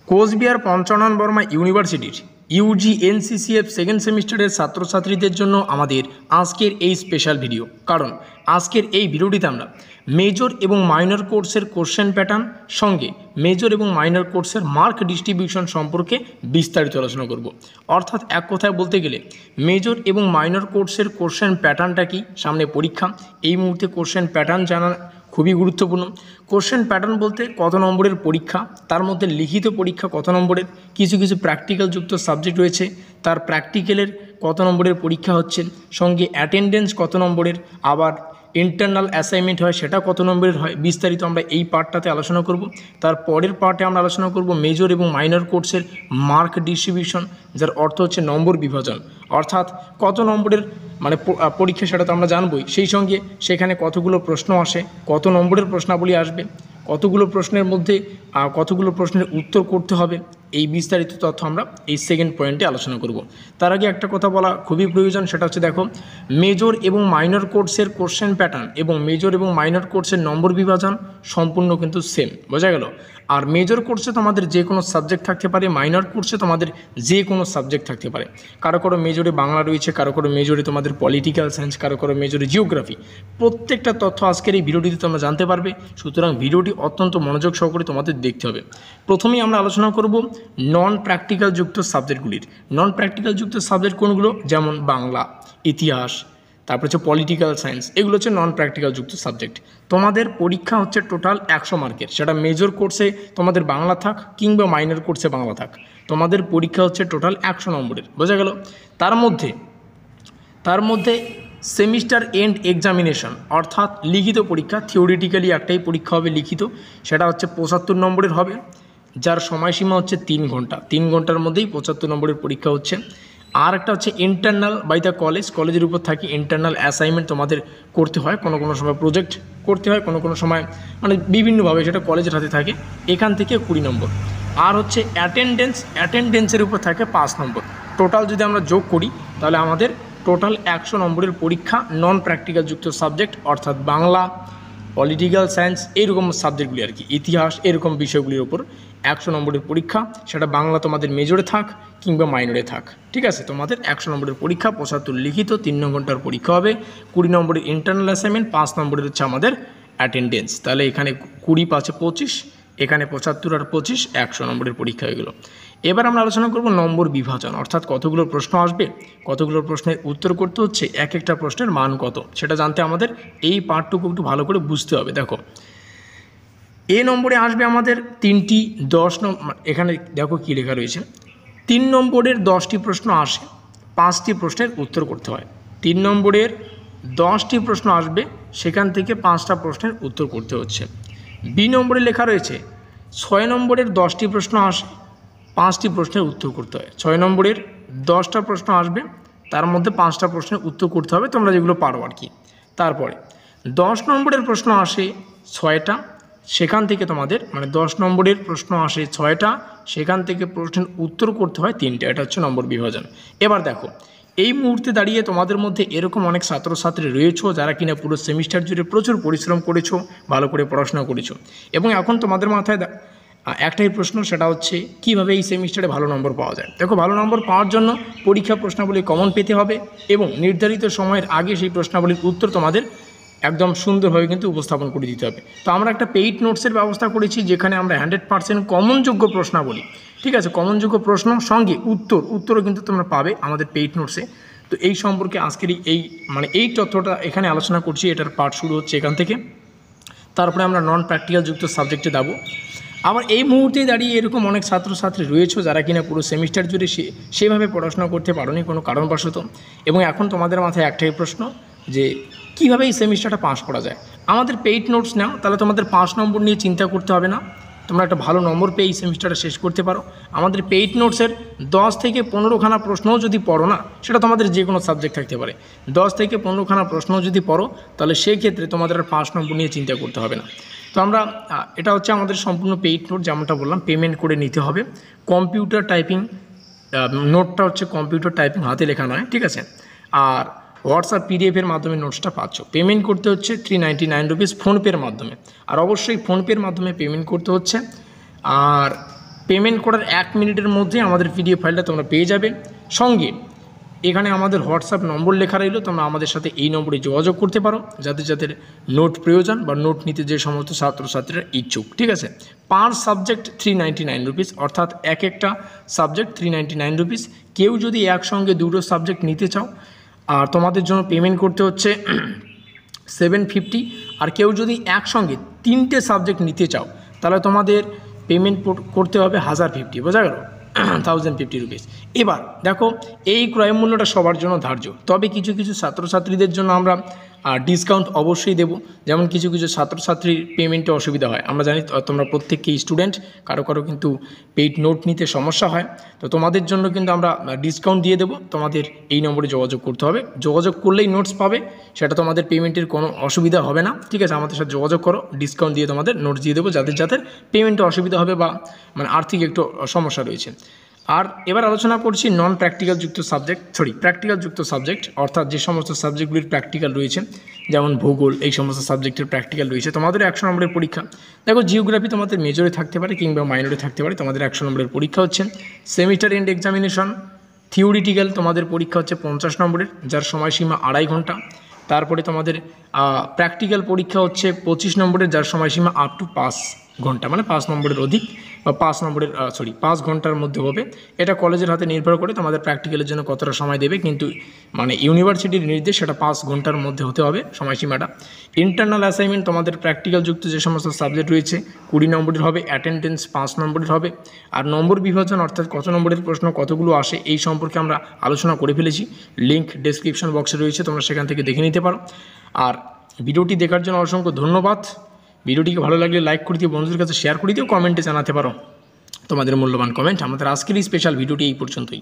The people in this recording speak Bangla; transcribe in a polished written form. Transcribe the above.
কোচবিহার পঞ্চানন বর্মা ইউনিভার্সিটির ইউজি এনসিসিএফ সেকেন্ড সেমিস্টারের ছাত্রছাত্রীদের জন্য আমাদের আজকের এই স্পেশাল ভিডিও। কারণ আজকের এই ভিডিওটিতে আমরা মেজর এবং মাইনর কোর্সের কোশ্চেন প্যাটার্ন সঙ্গে মেজর এবং মাইনর কোর্সের মার্ক ডিস্ট্রিবিউশন সম্পর্কে বিস্তারিত আলোচনা করব। অর্থাৎ এক কথায় বলতে গেলে মেজর এবং মাইনর কোর্সের কোশ্চেন প্যাটার্নটা কি, সামনে পরীক্ষা, এই মুহূর্তে কোশ্চেন প্যাটার্ন জানা খুবই গুরুত্বপূর্ণ। কোশ্চেন প্যাটার্ন বলতে কত নম্বরের পরীক্ষা, তার মধ্যে লিখিত পরীক্ষা কত নম্বরের, কিছু কিছু প্র্যাকটিক্যাল যুক্ত সাবজেক্ট রয়েছে, তার প্র্যাকটিক্যালের কত নম্বরের পরীক্ষা হচ্ছে, সঙ্গে অ্যাটেন্ডেন্স কত নম্বরের, আবার ইন্টারনাল অ্যাসাইনমেন্ট হয় সেটা কত নম্বরের হয়, বিস্তারিত আমরা এই পার্টটাতে আলোচনা করব। তার পরের পার্টে আমরা আলোচনা করব মেজর এবং মাইনর কোর্সের মার্ক ডিস্ট্রিবিউশন, যার অর্থ হচ্ছে নম্বর বিভাজন, অর্থাৎ কত নম্বরের পরীক্ষা সেটা তো আমরা জানবই, সেই সঙ্গে সেখানে কতগুলো প্রশ্ন আসে, কত নম্বরের প্রশ্নাবলী আসবে, কতগুলো প্রশ্নের মধ্যে কতগুলো প্রশ্নের উত্তর করতে হবে, এই বিস্তারিত তথ্য আমরা এই সেকেন্ড পয়েন্টে আলোচনা করব। তার আগে একটা কথা বলা খুবই প্রয়োজন, সেটা হচ্ছে দেখো মেজর এবং মাইনর কোর্সের কোশ্চেন প্যাটার্ন এবং মেজর এবং মাইনর কোর্সের নম্বর বিভাজন সম্পূর্ণ কিন্তু সেম, বোঝা গেল। আর মেজর কোর্সে তোমাদের যে কোনো সাবজেক্ট থাকতে পারে, মাইনর কোর্সে তোমাদের যে কোনো সাবজেক্ট থাকতে পারে। কারো কারো মেজরে বাংলা রয়েছে, কারো কারো মেজরে তোমাদের পলিটিক্যাল সায়েন্স, কারো কারো মেজরে জিওগ্রাফি। প্রত্যেকটা তথ্য আজকের এই ভিডিওটিতে তোমরা জানতে পারবে, সুতরাং ভিডিওটি অত্যন্ত মনোযোগ সহকারে তোমাদের দেখতে হবে। প্রথমেই আমরা আলোচনা করব নন প্র্যাকটিক্যাল যুক্ত সাবজেক্টগুলির। নন প্র্যাকটিক্যাল যুক্ত সাবজেক্ট কোনগুলো, যেমন বাংলা, ইতিহাস, তারপর হচ্ছে পলিটিক্যাল সায়েন্স, এগুলো হচ্ছে নন প্র্যাকটিক্যাল যুক্ত সাবজেক্ট। তোমাদের পরীক্ষা হচ্ছে টোটাল 100 মার্কের, সেটা মেজর কোর্সে তোমাদের বাংলা থাক কিংবা মাইনর কোর্সে বাংলা থাক, তোমাদের পরীক্ষা হচ্ছে টোটাল 100 নম্বরের, বোঝা গেল। তার মধ্যে সেমিস্টার এন্ড এক্সামিনেশন অর্থাৎ লিখিত পরীক্ষা, থিওরিটিক্যালি একটাই পরীক্ষা হবে লিখিত, সেটা হচ্ছে 75 নম্বরের হবে, যার সময়সীমা হচ্ছে 3 ঘন্টা। 3 ঘন্টার মধ্যেই 75 নম্বরের পরীক্ষা হচ্ছে। আর একটা হচ্ছে ইন্টারনাল বাই দ্য কলেজের উপর থাকে ইন্টারনাল অ্যাসাইনমেন্ট তোমাদের করতে হয়, কোনো কোনো সময় প্রজেক্ট করতে হয়, কোনো কোনো সময় বিভিন্নভাবে সেটা কলেজের হাতে থাকে, এখান থেকে 20 নম্বর। আর হচ্ছে অ্যাটেন্ডেন্সের উপর থাকে 5 নম্বর। টোটাল যদি আমরা যোগ করি তাহলে আমাদের টোটাল 100 নম্বরের পরীক্ষা নন প্র্যাকটিক্যাল যুক্ত সাবজেক্ট, অর্থাৎ বাংলা, পলিটিক্যাল সায়েন্স, এইরকম সাবজেক্টগুলি আর কি, ইতিহাস, এরকম বিষয়গুলির ওপর 100 নম্বরের পরীক্ষা, সেটা বাংলা তোমাদের মেজরে থাক কিংবা মাইনরে থাক, ঠিক আছে। তোমাদের 100 নম্বরের পরীক্ষা, 75 লিখিত, 3 ঘন্টার পরীক্ষা হবে, 20 নম্বরের ইন্টারনাল অ্যাসাইনমেন্ট, 5 নম্বরের হচ্ছে আমাদের অ্যাটেন্ডেন্স। তাহলে এখানে 20 5 25, এখানে 75 আর 25, 100 নম্বরের পরীক্ষা হয়ে গেল। এবার আমরা আলোচনা করব নম্বর বিভাজন, অর্থাৎ কতগুলো প্রশ্ন আসবে, কতগুলো প্রশ্নের উত্তর করতে হচ্ছে, এক একটা প্রশ্নের মান কত, সেটা জানতে আমাদের এই পার্টটুকু একটু ভালো করে বুঝতে হবে। দেখো এ নম্বরে আসবে আমাদের 3টি 10 নম্বর, এখানে দেখো কী লেখা রয়েছে, 3 নম্বরের 10টি প্রশ্ন আসে, 5টি প্রশ্নের উত্তর করতে হয়। 3 নম্বরের 10টি প্রশ্ন আসবে, সেখান থেকে 5টা প্রশ্নের উত্তর করতে হচ্ছে। বি নম্বরে লেখা রয়েছে 6 নম্বরের 10টি প্রশ্ন আসে, 5টি প্রশ্নের উত্তর করতে হয়। 6 নম্বরের 10টা প্রশ্ন আসবে, তার মধ্যে 5টা প্রশ্নের উত্তর করতে হবে, তোমরা যেগুলো পারো আর কি। তারপরে 10 নম্বরের প্রশ্ন আসে 6টা, সেখান থেকে তোমাদের 10 নম্বরের প্রশ্ন আসে 6টা, সেখান থেকে প্রশ্নের উত্তর করতে হয় 3টা। এটা হচ্ছে নম্বর বিভাজন। এবার দেখো এই মুহূর্তে দাঁড়িয়ে তোমাদের মধ্যে এরকম অনেক ছাত্রছাত্রী রয়েছে যারা কিনা পুরো সেমিস্টার জুড়ে প্রচুর পরিশ্রম করেছো, ভালো করে পড়াশোনা করেছো, এবং এখন তোমাদের মাথায় একটাই প্রশ্ন, সেটা হচ্ছে কিভাবে এই সেমিস্টারে ভালো নম্বর পাওয়া যায়। দেখো ভালো নম্বর পাওয়ার জন্য পরীক্ষা প্রশ্নাবলী কমন পেতে হবে এবং নির্ধারিত সময়ের আগে সেই প্রশ্নাবলীর উত্তর তোমাদের একদম সুন্দরভাবে কিন্তু উপস্থাপন করে দিতে হবে। তো আমরা একটা পেইড নোটসের ব্যবস্থা করেছি, যেখানে আমরা 100% কমনযোগ্য প্রশ্নাবলী, ঠিক আছে, কমনযোগ্য প্রশ্ন সঙ্গে উত্তরও কিন্তু তোমরা পাবে আমাদের পেইড নোটসে। তো এই সম্পর্কে আজকের এই তথ্যটা এখানে আলোচনা করছি, এটার পার্ট শুরু হচ্ছে এখান থেকে। তারপরে আমরা নন প্র্যাকটিক্যাল যুক্ত সাবজেক্টে যাব। আবার এই মুহূর্তে দাঁড়িয়ে এরকম অনেক ছাত্রছাত্রী রয়েছে যারা কিনা পুরো সেমিস্টার জুড়ে সেভাবে পড়াশোনা করতে পারোনি কোনো কারণবশত, এবং এখন তোমাদের মাথায় একটাই প্রশ্ন যে কীভাবে এই সেমিস্টারটা পাস করা যায়। আমাদের পেইড নোটস নাও, তাহলে তোমাদের 5 নম্বর নিয়ে চিন্তা করতে হবে না, তোমরা একটা ভালো নম্বর পেয়ে এই সেমিস্টারটা শেষ করতে পারো। আমাদের পেইড নোটসের 10 থেকে 15খানা প্রশ্নও যদি পড়ো না, সেটা তোমাদের যে কোনো সাবজেক্ট থাকতে পারে, 10 থেকে 15খানা প্রশ্নও যদি পড়ো, তাহলে সেই ক্ষেত্রে তোমাদের আর 5 নম্বর নিয়ে চিন্তা করতে হবে না। তো আমরা এটা হচ্ছে আমাদের সম্পূর্ণ পেইড নোট, যেমনটা বললাম পেমেন্ট করে নিতে হবে। কম্পিউটার টাইপিং নোটটা হচ্ছে কম্পিউটার টাইপিং, হাতে লেখা নয়, ঠিক আছে। আর হোয়াটসঅ্যাপ পিডিএফের মাধ্যমে নোটসটা পাচ্ছ। পেমেন্ট করতে হচ্ছে 399 রুপিস ফোনপের মাধ্যমে, আর অবশ্যই ফোনপের মাধ্যমে পেমেন্ট করতে হচ্ছে। আর পেমেন্ট করার 1 মিনিটের মধ্যে আমাদের পিডিএফ ফাইলটা তোমরা পেয়ে যাবে। সঙ্গে এখানে আমাদের হোয়াটসঅ্যাপ নম্বর লেখা রইল, তোমরা আমাদের সাথে এই নম্বরে যোগাযোগ করতে পারো যাদের যাদের নোট প্রয়োজন বা নোট নিতে যে সমস্ত ছাত্রছাত্রীরা ইচ্ছুক। ঠিক আছে, পার সাবজেক্ট 399 রুপিস, অর্থাৎ এক একটা সাবজেক্ট 399 রুপিস। কেউ যদি একসঙ্গে দুটো সাবজেক্ট নিতে চাও আর তোমাদের জন্য পেমেন্ট করতে হচ্ছে 750, আর কেউ যদি একসঙ্গে 3টে সাবজেক্ট নিতে চাও তাহলে তোমাদের পেমেন্ট করতে হবে 1050, বোঝা গেল, 1050 রুপিস। এবার দেখো এই ক্রয় মূল্যটা সবার জন্য ধার্য, তবে কিছু কিছু ছাত্রছাত্রীদের জন্য আমরা ডিসকাউন্ট অবশ্যই দেব। যেমন কিছু কিছু ছাত্রছাত্রীর পেমেন্টে অসুবিধা হয়, আমরা জানি তোমরা প্রত্যেককেই স্টুডেন্ট, কারো কারো কিন্তু পেইড নোট নিতে সমস্যা হয়, তো তোমাদের জন্য কিন্তু আমরা ডিসকাউন্ট দিয়ে দেবো। তোমাদের এই নম্বরে যোগাযোগ করতে হবে, যোগাযোগ করলেই নোটস পাবে, সেটা তোমাদের পেমেন্টের কোনো অসুবিধা হবে না। ঠিক আছে, আমাদের সাথে যোগাযোগ করো, ডিসকাউন্ট দিয়ে তোমাদের নোটস দিয়ে দেবো যাদের যাদের পেমেন্টে অসুবিধা হবে বা মানে আর্থিক একটু সমস্যা রয়েছে। আর এবার আলোচনা করছি নন প্র্যাকটিক্যাল যুক্ত সাবজেক্ট, প্র্যাকটিক্যাল যুক্ত সাবজেক্ট, অর্থাৎ যে সমস্ত সাবজেক্টগুলির প্র্যাকটিক্যাল রয়েছে, যেমন ভূগোল, এই সমস্ত সাবজেক্টের প্র্যাকটিক্যাল রয়েছে। তোমাদের 100 নম্বরের পরীক্ষা। দেখো জিওগ্রাফি তোমাদের মেজরে থাকতে পারে কিংবা মাইনরে থাকতে পারে, তোমাদের 100 নম্বরের পরীক্ষা হচ্ছে। সেমিস্টার এন্ড এক্সামিনেশন থিওরিটিক্যাল তোমাদের পরীক্ষা হচ্ছে 50 নম্বরের, যার সময়সীমা 2.5 ঘন্টা। তারপরে তোমাদের প্র্যাকটিক্যাল পরীক্ষা হচ্ছে 25 নম্বরের, যার সময়সীমা আপ টু 5 ঘন্টা, মানে 5 নম্বরের অধিক বা 5 ঘন্টার মধ্যে হবে। এটা কলেজের হাতে নির্ভর করে তোমাদের প্র্যাকটিক্যালের জন্য কতটা সময় দেবে, কিন্তু মানে ইউনিভার্সিটির নির্দেশ সেটা 5 ঘন্টার মধ্যে হতে হবে সময়সীমাটা। ইন্টারনাল অ্যাসাইনমেন্ট তোমাদের প্র্যাকটিক্যাল যুক্ত যে সমস্ত সাবজেক্ট রয়েছে 20 নম্বরের হবে, অ্যাটেন্ডেন্স 5 নম্বরের হবে। আর নম্বর বিভাজন অর্থাৎ কত নম্বরের প্রশ্ন কতগুলো আসে এই সম্পর্কে আমরা আলোচনা করে ফেলেছি, লিঙ্ক ডেসক্রিপশন বক্সে রয়েছে, তোমরা সেখান থেকে দেখে নিতে পারো। আর ভিডিওটি দেখার জন্য অসংখ্য ধন্যবাদ। ভিডিওটিকে ভালো লাগলে লাইক করে দিও, বন্ধুদের কাছে শেয়ার করে দিও, কমেন্টে জানাতে পারো তোমাদের মূল্যবান কমেন্ট। আমাদের আজকের এই স্পেশাল ভিডিওটি এই পর্যন্তই।